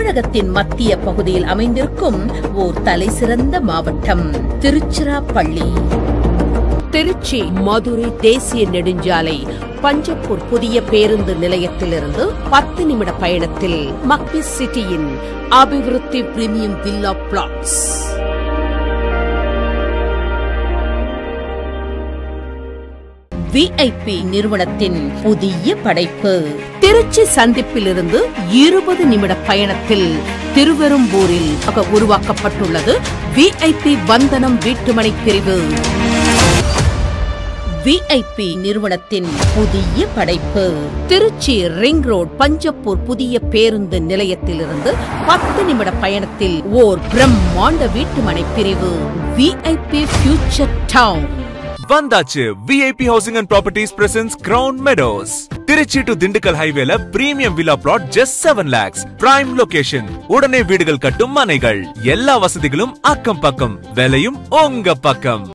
தமிழகத்தின் மத்திய பகுதியில் அமைந்திருக்கும் ஓர் தலைசிறந்த மாவட்டம் திருச்சிராப்பள்ளி. திருச்சி மதுரை தேசிய நெடுஞ்சாலை பஞ்சப்பூர் புதிய பேருந்து நிலையத்திலிருந்து 10 நிமிட பயணத்தில் மக்பி சிட்டியின் அபிவிருத்தி பிரீமியம் வில்லா பிளாட்ஸ். VIP நிறுவனத்தின் புதிய படைப்பு. திருச்சி சந்திப்பிலிருந்து 20 நிமிட பயணத்தில் திருவெரும்பூரில் உருவாக்கப்பட்டுள்ளது VIP வந்தனம் வீட்டுமனை பிரிவு. VIP நிறுவனத்தின் புதிய படைப்பு. திருச்சி ரிங் ரோட் பஞ்சப்பூர் புதிய பேருந்து நிலையத்திலிருந்து 10 நிமிட பயணத்தில் ஓர் பிரம்மாண்ட வீட்டுமனை பிரிவு. VIP future town. வந்தாச்சு VIP Housing and Properties presents Crown Meadows. Tiruchi to Dindigul ஹைவேல premium villa plot just 7 lakhs. Prime location. உடனே வீடுகள் கட்டும் மனைகள். எல்லா வசதிகளும் அக்கம் பக்கம். விலையும் உங்க பக்கம்.